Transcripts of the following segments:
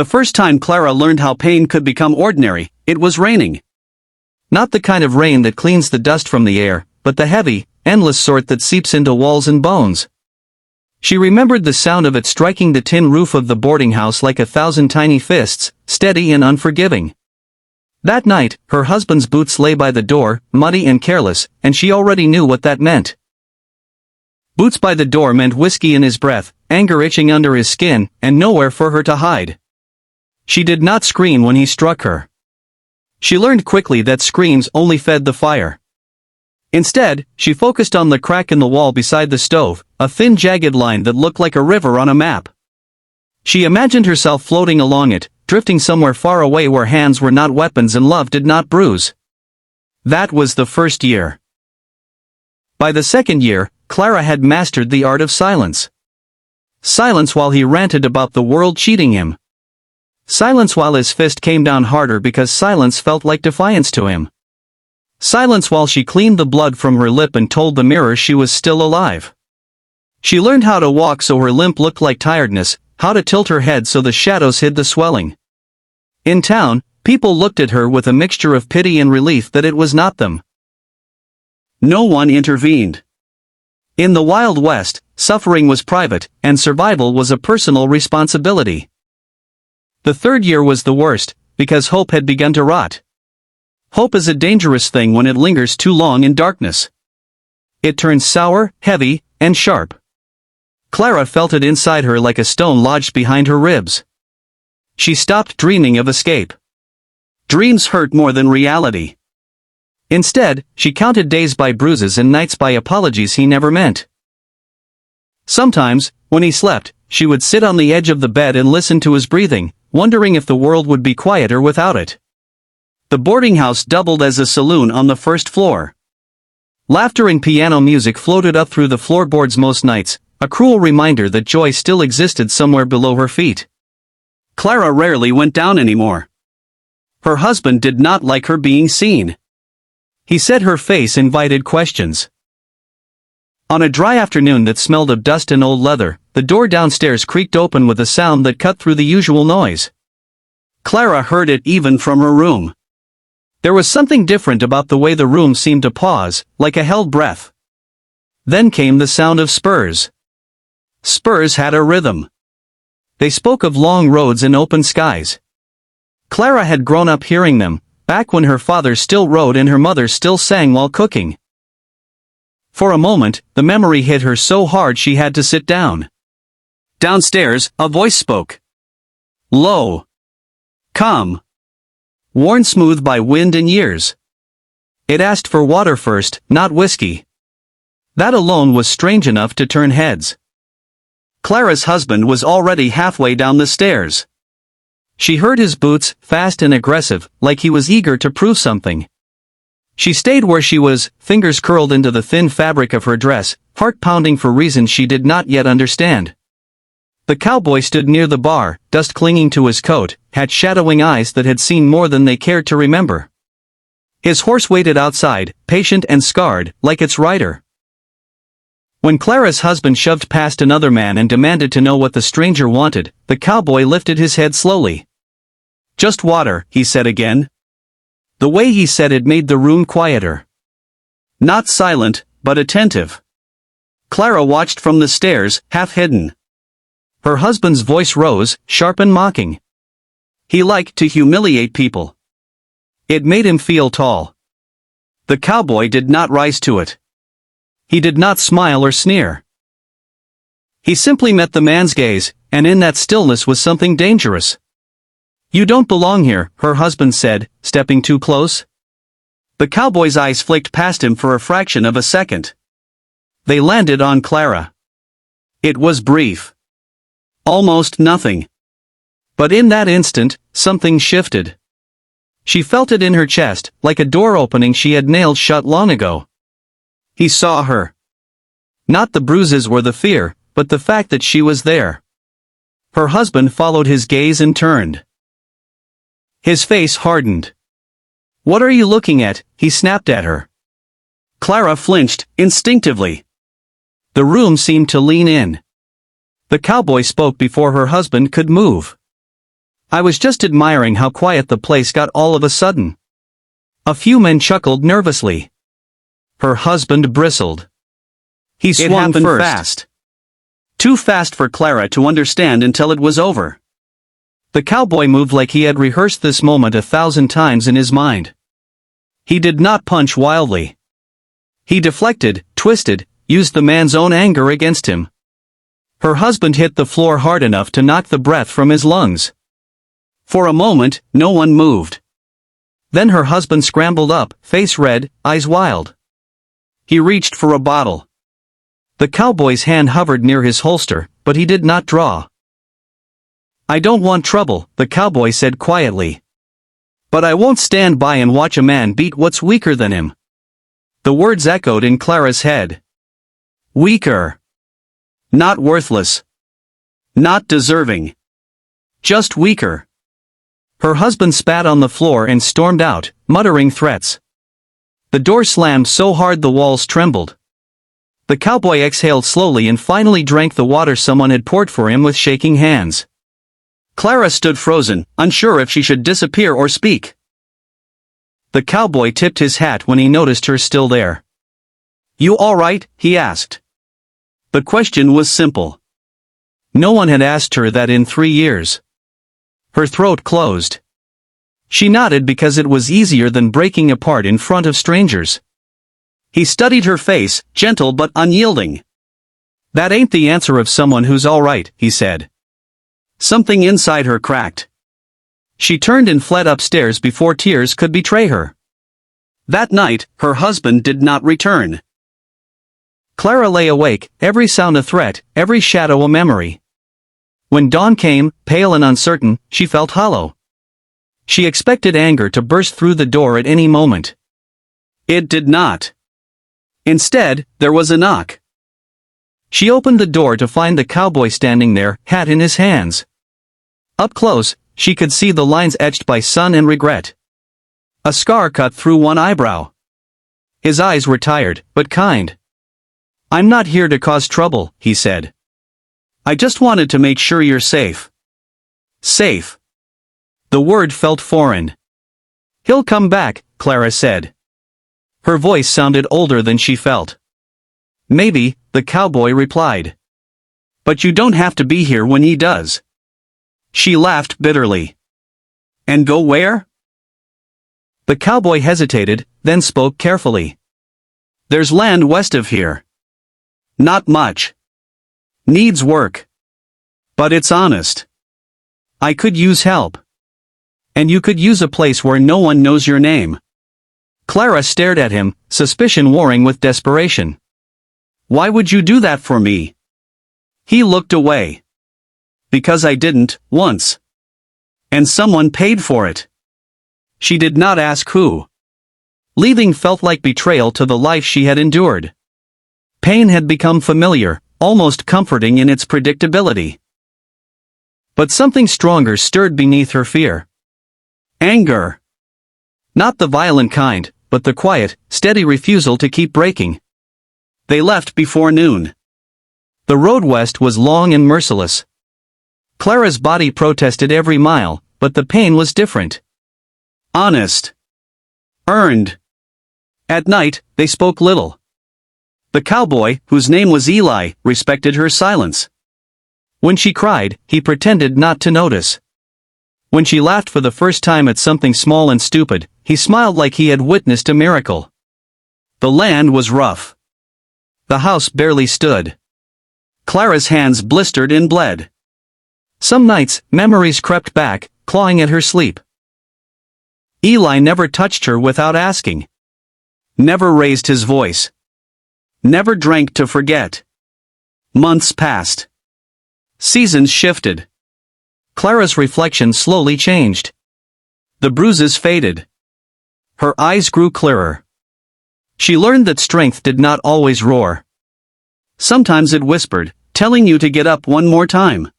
The first time Clara learned how pain could become ordinary, it was raining. Not the kind of rain that cleans the dust from the air, but the heavy, endless sort that seeps into walls and bones. She remembered the sound of it striking the tin roof of the boarding house like 1,000 tiny fists, steady and unforgiving. That night, her husband's boots lay by the door, muddy and careless, and she already knew what that meant. Boots by the door meant whiskey in his breath, anger itching under his skin, and nowhere for her to hide. She did not scream when he struck her. She learned quickly that screams only fed the fire. Instead, she focused on the crack in the wall beside the stove, a thin jagged line that looked like a river on a map. She imagined herself floating along it, drifting somewhere far away where hands were not weapons and love did not bruise. That was the first year. By the second year, Clara had mastered the art of silence. Silence while he ranted about the world cheating him. Silence while his fist came down harder because silence felt like defiance to him. Silence while she cleaned the blood from her lip and told the mirror she was still alive. She learned how to walk so her limp looked like tiredness, how to tilt her head so the shadows hid the swelling. In town, people looked at her with a mixture of pity and relief that it was not them. No one intervened. In the Wild West, suffering was private, and survival was a personal responsibility. The third year was the worst, because hope had begun to rot. Hope is a dangerous thing when it lingers too long in darkness. It turns sour, heavy, and sharp. Clara felt it inside her like a stone lodged behind her ribs. She stopped dreaming of escape. Dreams hurt more than reality. Instead, she counted days by bruises and nights by apologies he never meant. Sometimes, when he slept, she would sit on the edge of the bed and listen to his breathing, wondering if the world would be quieter without it. The boarding house doubled as a saloon on the first floor. Laughter and piano music floated up through the floorboards most nights, a cruel reminder that joy still existed somewhere below her feet. Clara rarely went down anymore. Her husband did not like her being seen. He said her face invited questions. On a dry afternoon that smelled of dust and old leather, the door downstairs creaked open with a sound that cut through the usual noise. Clara heard it even from her room. There was something different about the way the room seemed to pause, like a held breath. Then came the sound of spurs. Spurs had a rhythm. They spoke of long roads and open skies. Clara had grown up hearing them, back when her father still rode and her mother still sang while cooking. For a moment, the memory hit her so hard she had to sit down. Downstairs, a voice spoke. Low. Calm. Worn smooth by wind and years. It asked for water first, not whiskey. That alone was strange enough to turn heads. Clara's husband was already halfway down the stairs. She heard his boots, fast and aggressive, like he was eager to prove something. She stayed where she was, fingers curled into the thin fabric of her dress, heart pounding for reasons she did not yet understand. The cowboy stood near the bar, dust clinging to his coat, had shadowing eyes that had seen more than they cared to remember. His horse waited outside, patient and scarred, like its rider. When Clara's husband shoved past another man and demanded to know what the stranger wanted, the cowboy lifted his head slowly. Just water, he said again. The way he said it made the room quieter. Not silent, but attentive. Clara watched from the stairs, half hidden. Her husband's voice rose, sharp and mocking. He liked to humiliate people. It made him feel tall. The cowboy did not rise to it. He did not smile or sneer. He simply met the man's gaze, and in that stillness was something dangerous. You don't belong here, her husband said, stepping too close. The cowboy's eyes flicked past him for a fraction of a second. They landed on Clara. It was brief. Almost nothing. But in that instant, something shifted. She felt it in her chest, like a door opening she had nailed shut long ago. He saw her. Not the bruises or the fear, but the fact that she was there. Her husband followed his gaze and turned. His face hardened. What are you looking at? He snapped at her. Clara flinched, instinctively. The room seemed to lean in. The cowboy spoke before her husband could move. I was just admiring how quiet the place got all of a sudden. A few men chuckled nervously. Her husband bristled. He swung first. Fast. Too fast for Clara to understand until it was over. The cowboy moved like he had rehearsed this moment 1,000 times in his mind. He did not punch wildly. He deflected, twisted, used the man's own anger against him. Her husband hit the floor hard enough to knock the breath from his lungs. For a moment, no one moved. Then her husband scrambled up, face red, eyes wild. He reached for a bottle. The cowboy's hand hovered near his holster, but he did not draw. I don't want trouble, the cowboy said quietly. But I won't stand by and watch a man beat what's weaker than him. The words echoed in Clara's head. Weaker. Not worthless. Not deserving. Just weaker. Her husband spat on the floor and stormed out, muttering threats. The door slammed so hard the walls trembled. The cowboy exhaled slowly and finally drank the water someone had poured for him with shaking hands. Clara stood frozen, unsure if she should disappear or speak. The cowboy tipped his hat when he noticed her still there. You all right? He asked. The question was simple. No one had asked her that in 3 years. Her throat closed. She nodded because it was easier than breaking apart in front of strangers. He studied her face, gentle but unyielding. That ain't the answer of someone who's all right, he said. Something inside her cracked. She turned and fled upstairs before tears could betray her. That night, her husband did not return. Clara lay awake, every sound a threat, every shadow a memory. When dawn came, pale and uncertain, she felt hollow. She expected anger to burst through the door at any moment. It did not. Instead, there was a knock. She opened the door to find the cowboy standing there, hat in his hands. Up close, she could see the lines etched by sun and regret. A scar cut through one eyebrow. His eyes were tired, but kind. I'm not here to cause trouble, he said. I just wanted to make sure you're safe. Safe. The word felt foreign. He'll come back, Clara said. Her voice sounded older than she felt. Maybe, the cowboy replied. But you don't have to be here when he does. She laughed bitterly. And go where? The cowboy hesitated, then spoke carefully. There's land west of here. Not much. Needs work. But it's honest. I could use help. And you could use a place where no one knows your name. Clara stared at him, suspicion warring with desperation. Why would you do that for me? He looked away. Because I didn't, once. And someone paid for it. She did not ask who. Leaving felt like betrayal to the life she had endured. Pain had become familiar, almost comforting in its predictability. But something stronger stirred beneath her fear. Anger. Not the violent kind, but the quiet, steady refusal to keep breaking. They left before noon. The road west was long and merciless. Clara's body protested every mile, but the pain was different. Honest. Earned. At night, they spoke little. The cowboy, whose name was Eli, respected her silence. When she cried, he pretended not to notice. When she laughed for the first time at something small and stupid, he smiled like he had witnessed a miracle. The land was rough. The house barely stood. Clara's hands blistered and bled. Some nights, memories crept back, clawing at her sleep. Eli never touched her without asking. Never raised his voice. Never drank to forget. Months passed. Seasons shifted. Clara's reflection slowly changed. The bruises faded. Her eyes grew clearer. She learned that strength did not always roar. Sometimes it whispered, telling you to get up one more time.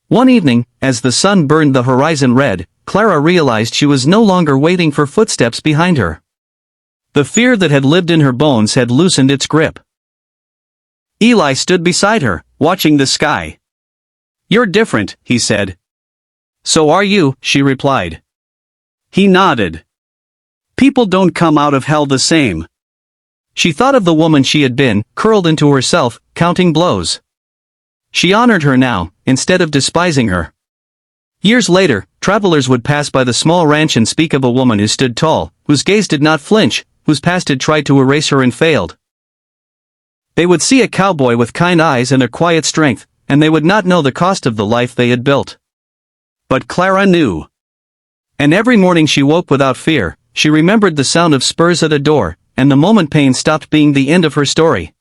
One evening, as the sun burned the horizon red, Clara realized she was no longer waiting for footsteps behind her. The fear that had lived in her bones had loosened its grip. Eli stood beside her, watching the sky. You're different, he said. So are you, she replied. He nodded. People don't come out of hell the same. She thought of the woman she had been, curled into herself, counting blows. She honored her now, instead of despising her. Years later, travelers would pass by the small ranch and speak of a woman who stood tall, whose gaze did not flinch, whose past had tried to erase her and failed. They would see a cowboy with kind eyes and a quiet strength, and they would not know the cost of the life they had built. But Clara knew. And every morning she woke without fear. She remembered the sound of spurs at a door, and the moment pain stopped being the end of her story.